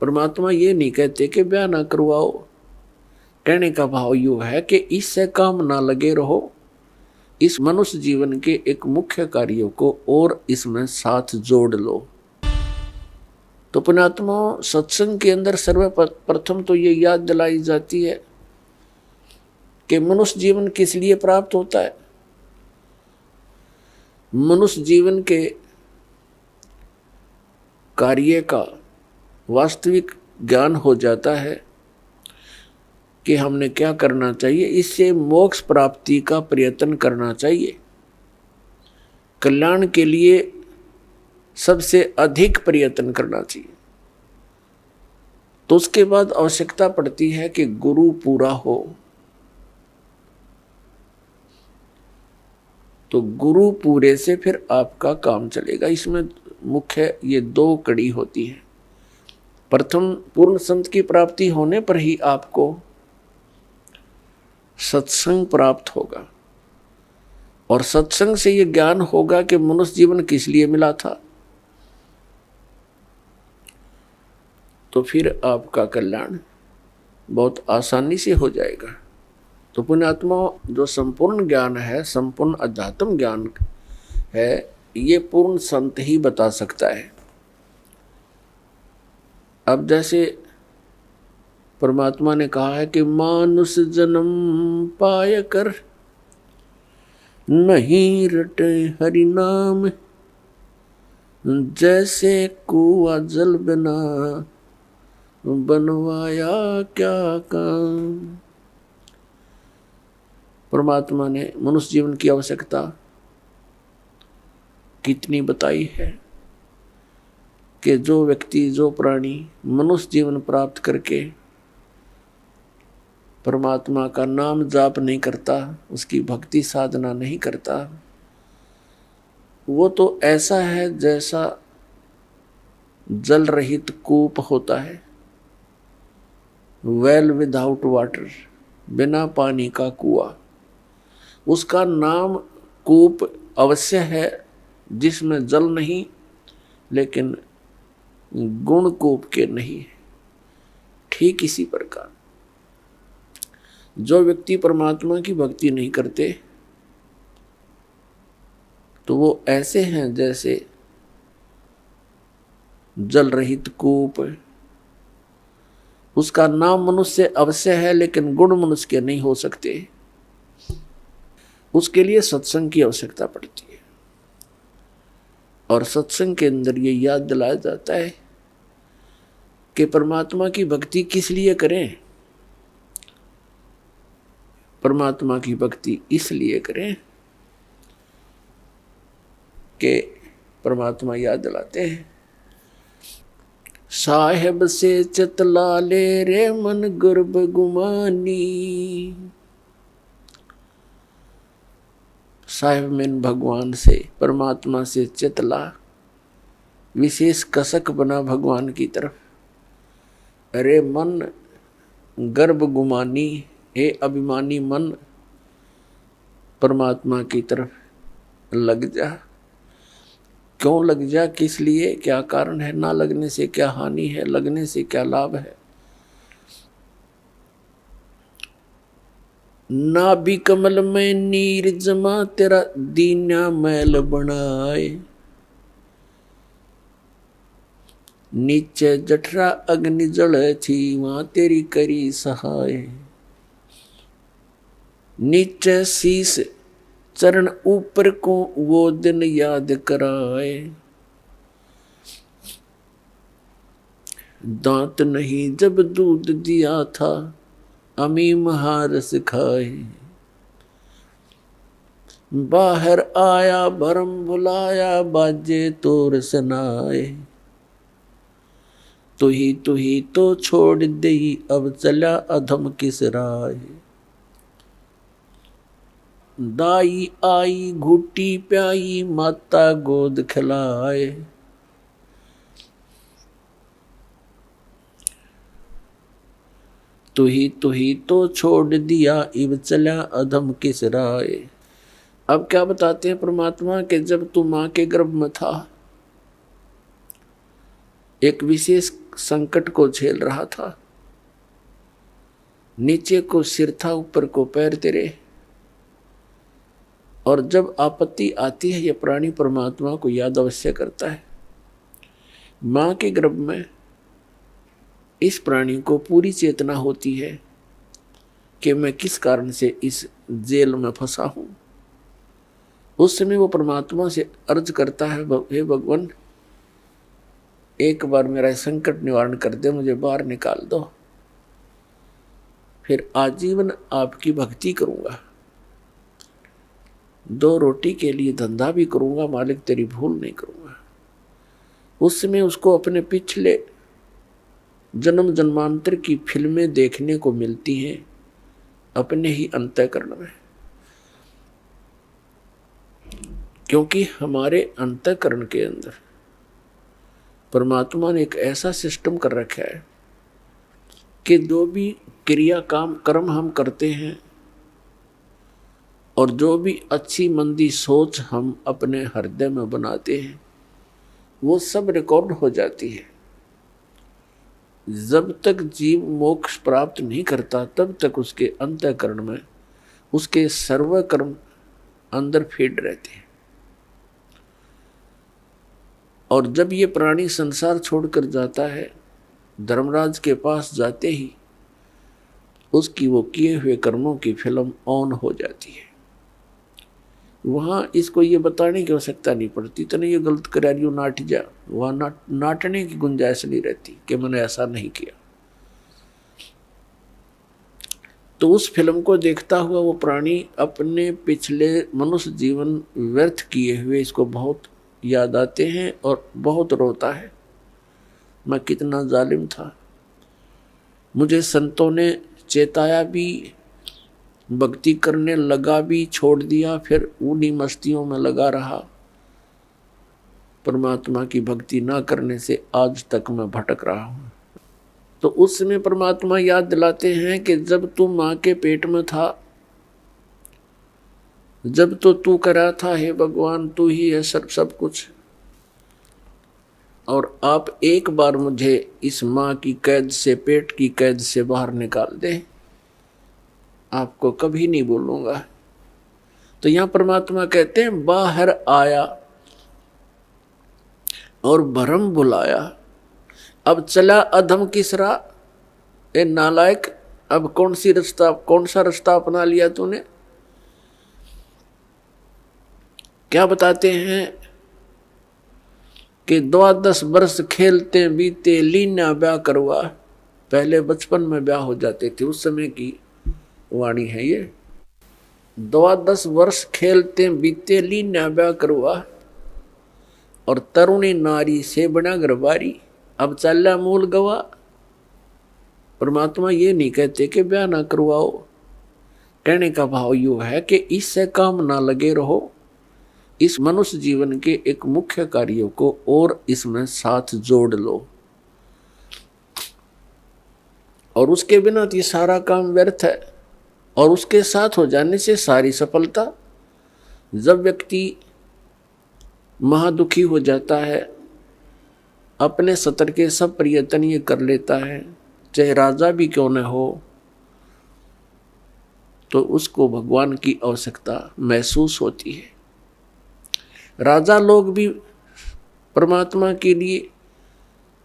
परमात्मा ये नहीं कहते कि ब्याह ना करवाओ। कहने का भाव यू है कि इससे काम ना लगे रहो, इस मनुष्य जीवन के एक मुख्य कार्यों को और इसमें साथ जोड़ लो। तो पुण्यात्मा, सत्संग के अंदर सर्वप्रथम तो ये याद दिलाई जाती है कि मनुष्य जीवन किस लिए प्राप्त होता है। मनुष्य जीवन के कार्य का वास्तविक ज्ञान हो जाता है कि हमने क्या करना चाहिए, इससे मोक्ष प्राप्ति का प्रयत्न करना चाहिए। कल्याण के लिए सबसे अधिक प्रयत्न करना चाहिए। तो उसके बाद आवश्यकता पड़ती है कि गुरु पूरा हो। तो गुरु पूरे से फिर आपका काम चलेगा। इसमें मुख्य ये दो कड़ी होती है। प्रथम, पूर्ण संत की प्राप्ति होने पर ही आपको सत्संग प्राप्त होगा, और सत्संग से ये ज्ञान होगा कि मनुष्य जीवन किस लिए मिला था। तो फिर आपका कल्याण बहुत आसानी से हो जाएगा। तो पुण्यात्मा, जो संपूर्ण ज्ञान है, संपूर्ण अध्यात्म ज्ञान है, ये पूर्ण संत ही बता सकता है। अब जैसे परमात्मा ने कहा है कि मानुष जन्म पाय कर नहीं रटे हरि नाम, जैसे कुआं जल बिना बनवाया क्या काम। परमात्मा ने मनुष्य जीवन की आवश्यकता कितनी बताई है कि जो व्यक्ति, जो प्राणी मनुष्य जीवन प्राप्त करके परमात्मा का नाम जाप नहीं करता, उसकी भक्ति साधना नहीं करता, वो तो ऐसा है जैसा जल रहित कूप होता है, वेल विदाउट वाटर, बिना पानी का कुआं। उसका नाम कूप अवश्य है जिसमें जल नहीं, लेकिन गुण कूप के नहीं है। ठीक इसी प्रकार जो व्यक्ति परमात्मा की भक्ति नहीं करते, तो वो ऐसे हैं जैसे जल रहित कूप। उसका नाम मनुष्य अवश्य है, लेकिन गुण मनुष्य के नहीं हो सकते। उसके लिए सत्संग की आवश्यकता पड़ती है, और सत्संग के अंदर ये याद दिलाया जाता है कि परमात्मा की भक्ति किस लिए करें। परमात्मा की भक्ति इसलिए करें कि परमात्मा याद दिलाते हैं, साहेब से चतला ले रे मन गर्भ गुमानी। साहेब में भगवान से, परमात्मा से चतला, विशेष कसक बना भगवान की तरफ। अरे मन गर्भ गुमानी, हे अभिमानी मन, परमात्मा की तरफ लग जा। क्यों लग जा, किस लिए, क्या कारण है? ना लगने से क्या हानि है, लगने से क्या लाभ है? ना भी कमल में नीर जमा, तेरा दीना मैल बनाए। नीचे जठरा अग्नि जल थी, वहां तेरी करी सहाय। नीचे शीस चरण ऊपर को वो दिन याद कराए। दांत नहीं जब दूध दिया था, अमी महारस खाए। बाहर आया भरम बुलाया, बाजे तोर सुनाए। तू ही तो छोड़ दे, अब चला अधम किस राय। दाई आई घुटी प्याई, माता गोद खिलाए। तू ही तो छोड़ दिया, इब चला अधम किस राय। अब क्या बताते हैं परमात्मा कि जब तू मां के गर्भ में था, एक विशेष संकट को झेल रहा था। नीचे को सिर था, ऊपर को पैर तेरे। और जब आपत्ति आती है, यह प्राणी परमात्मा को याद अवश्य करता है। मां के गर्भ में इस प्राणी को पूरी चेतना होती है कि मैं किस कारण से इस जेल में फंसा हूं। उस समय वो परमात्मा से अर्ज करता है, हे भगवान, एक बार मेरा संकट निवारण कर दे, मुझे बाहर निकाल दो, फिर आजीवन आपकी भक्ति करूंगा, 2 रोटी के लिए धंधा भी करूंगा, मालिक तेरी भूल नहीं करूंगा। उस समय उसको अपने पिछले जन्म जन्मांतर की फिल्में देखने को मिलती हैं अपने ही अंतःकरण में, क्योंकि हमारे अंतःकरण के अंदर परमात्मा ने एक ऐसा सिस्टम कर रखा है कि जो भी क्रिया काम कर्म हम करते हैं और जो भी अच्छी मंदी सोच हम अपने हृदय में बनाते हैं, वो सब रिकॉर्ड हो जाती है। जब तक जीव मोक्ष प्राप्त नहीं करता, तब तक उसके अंतःकरण में उसके सर्व कर्म अंदर फीड रहते हैं। और जब ये प्राणी संसार छोड़कर जाता है, धर्मराज के पास जाते ही उसकी वो किए हुए कर्मों की फिल्म ऑन हो जाती है। वहां इसको ये बताने की आवश्यकता नहीं पड़ती, तने ये गलत करा रही हो, नाट जा। वहां नाटने की गुंजाइश नहीं रहती कि मैंने ऐसा नहीं किया। तो उस फिल्म को देखता हुआ वो प्राणी अपने पिछले मनुष्य जीवन व्यर्थ किए हुए इसको बहुत याद आते हैं और बहुत रोता है। मैं कितना जालिम था, मुझे संतों ने चेताया भी, भक्ति करने लगा भी, छोड़ दिया, फिर उन्हीं मस्तियों में लगा रहा। परमात्मा की भक्ति ना करने से आज तक मैं भटक रहा हूं। तो उस समय परमात्मा याद दिलाते हैं कि जब तू मां के पेट में था, जब तो तू करा था, हे भगवान तू ही है सब कुछ, और आप एक बार मुझे इस मां की कैद से, पेट की कैद से बाहर निकाल दे, आपको कभी नहीं बोलूंगा। तो यहां परमात्मा कहते हैं, बाहर आया और भरम बुलाया, अब चला अधम किसरा, ए नालायक, अब कौन सा रास्ता अपना लिया तूने। क्या बताते हैं कि 12 वर्ष खेलते बीते, लीना ब्याह करवा। पहले बचपन में ब्याह हो जाते थे, उस समय की वाणी है ये। 12 वर्ष खेलते बीते, लीना ब्याह करवा, और तरुणी नारी से बना गरबारी, अब चला मूल गवा। परमात्मा ये नहीं कहते कि ब्याह ना करवाओ, कहने का भाव यू है कि इससे काम ना लगे रहो, इस मनुष्य जीवन के एक मुख्य कार्यों को और इसमें साथ जोड़ लो, और उसके बिना तो ये सारा काम व्यर्थ है, और उसके साथ हो जाने से सारी सफलता। जब व्यक्ति महादुखी हो जाता है, अपने सतर के सब प्रयत्न ये कर लेता है, चाहे राजा भी क्यों न हो, तो उसको भगवान की आवश्यकता महसूस होती है। राजा लोग भी परमात्मा के लिए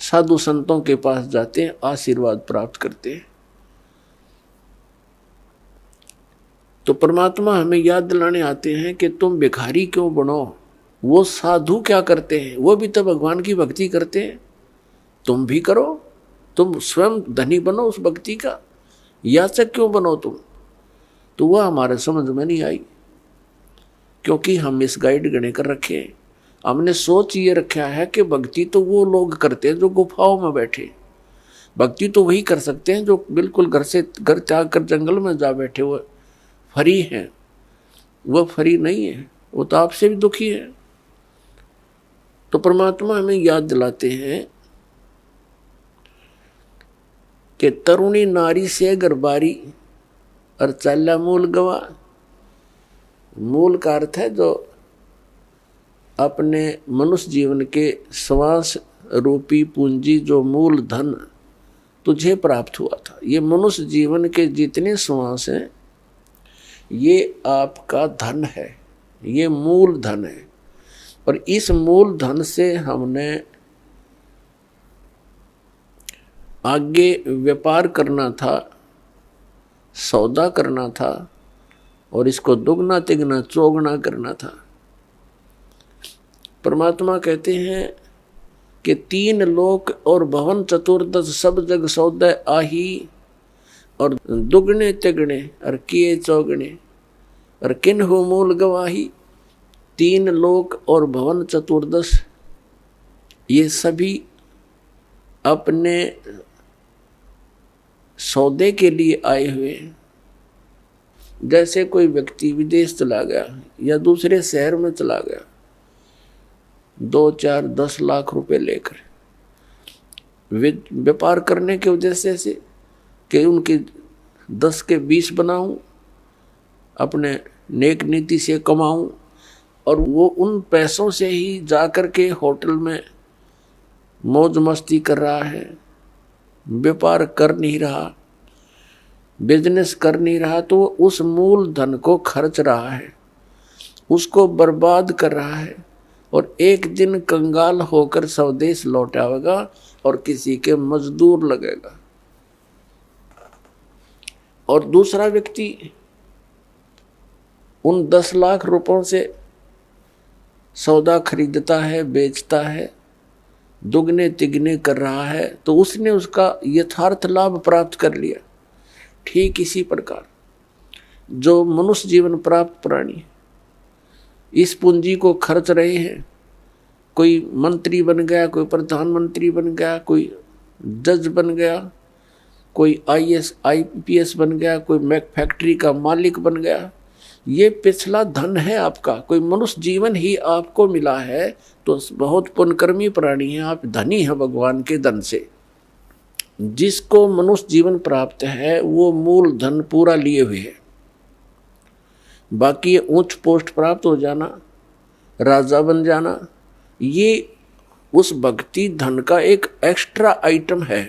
साधु संतों के पास जाते हैं, आशीर्वाद प्राप्त करते हैं। तो परमात्मा हमें याद दिलाने आते हैं कि तुम भिखारी क्यों बनो, वो साधु क्या करते हैं, वो भी तो भगवान की भक्ति करते हैं, तुम भी करो, तुम स्वयं धनी बनो उस भक्ति का, याचक क्यों बनो तुम। तो वह हमारे समझ में नहीं आई, क्योंकि हम इस गाइड गणे कर रखे हैं। हमने सोच ये रखा है कि भक्ति तो वो लोग करते हैं जो गुफाओं में बैठे, भक्ति तो वही कर सकते हैं जो बिल्कुल घर त्याग कर जंगल में जा बैठे हुए फरी हैं। वह फरी नहीं है, वो तो आपसे भी दुखी है। तो परमात्मा हमें याद दिलाते हैं कि तरुणी नारी से गरबारी और चाला मूल गवा। मूल का अर्थ है जो अपने मनुष्य जीवन के श्वास रूपी पूंजी जो मूल धन तुझे प्राप्त हुआ था। ये मनुष्य जीवन के जितने श्वास हैं ये आपका धन है, ये मूल धन है। और इस मूल धन से हमने आगे व्यापार करना था, सौदा करना था और इसको दुगना तिगना चौगुना करना था। परमात्मा कहते हैं कि 3 लोक और भवन चतुर्दश सब जग सौदे आही, और दुगने तिगने और किए चौगने और किन हो मूल गवाही। 3 लोक और भवन चतुर्दश ये सभी अपने सौदे के लिए आए हुए। जैसे कोई व्यक्ति विदेश चला गया या दूसरे शहर में चला गया 2, 4, 10 लाख रुपए लेकर व्यापार करने के उद्देश्य से कि उनकी 10 के 20 बनाऊं, अपने नेक नीति से कमाऊं, और वो उन पैसों से ही जाकर के होटल में मौज मस्ती कर रहा है, व्यापार कर नहीं रहा, बिजनेस कर नहीं रहा, तो उस मूल धन को खर्च रहा है, उसको बर्बाद कर रहा है और एक दिन कंगाल होकर स्वदेश लौट आएगा और किसी के मजदूर लगेगा। और दूसरा व्यक्ति उन 10 लाख रुपयों से सौदा खरीदता है, बेचता है, दुगने तिगने कर रहा है, तो उसने उसका यथार्थ लाभ प्राप्त कर लिया। ठीक इसी प्रकार जो मनुष्य जीवन प्राप्त प्राणी इस पूंजी को खर्च रहे हैं, कोई मंत्री बन गया, कोई प्रधानमंत्री बन गया, कोई जज बन गया, कोई IAS IPS बन गया, कोई फैक्ट्री का मालिक बन गया, ये पिछला धन है आपका। कोई मनुष्य जीवन ही आपको मिला है तो बहुत पुण्यकर्मी प्राणी है, आप धनी है भगवान के धन से। जिसको मनुष्य जीवन प्राप्त है वो मूल धन पूरा लिए हुए है। बाकी ये उच्च पोस्ट प्राप्त हो जाना, राजा बन जाना, ये उस भक्ति धन का एक एक्स्ट्रा आइटम है।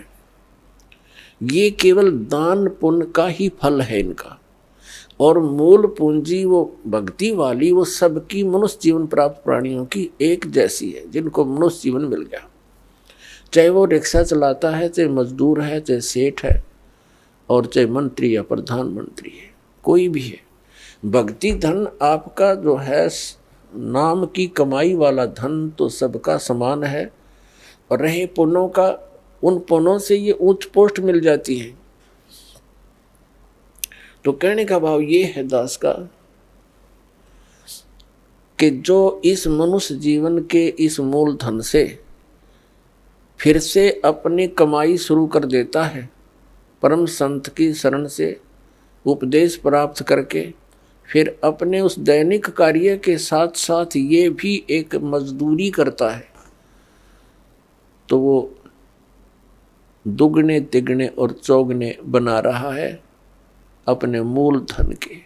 ये केवल दान पुण्य का ही फल है इनका। और मूल पूंजी वो भक्ति वाली वो सबकी मनुष्य जीवन प्राप्त प्राणियों की एक जैसी है, जिनको मनुष्य जीवन मिल गया। चाहे वो रिक्शा चलाता है, चाहे मजदूर है, चाहे सेठ है, और चाहे मंत्री या प्रधानमंत्री है, कोई भी है। भक्ति धन आपका जो है नाम की कमाई वाला धन तो सबका समान है। और रहे पुण्यों का, उन पुण्यों से ये उच्च पोस्ट मिल जाती है। तो कहने का भाव ये है दास का कि जो इस मनुष्य जीवन के इस मूल धन से फिर से अपनी कमाई शुरू कर देता है, परम संत की शरण से उपदेश प्राप्त करके फिर अपने उस दैनिक कार्य के साथ साथ ये भी एक मजदूरी करता है, तो वो दुगने तिगने और चौगने बना रहा है अपने मूल धन के।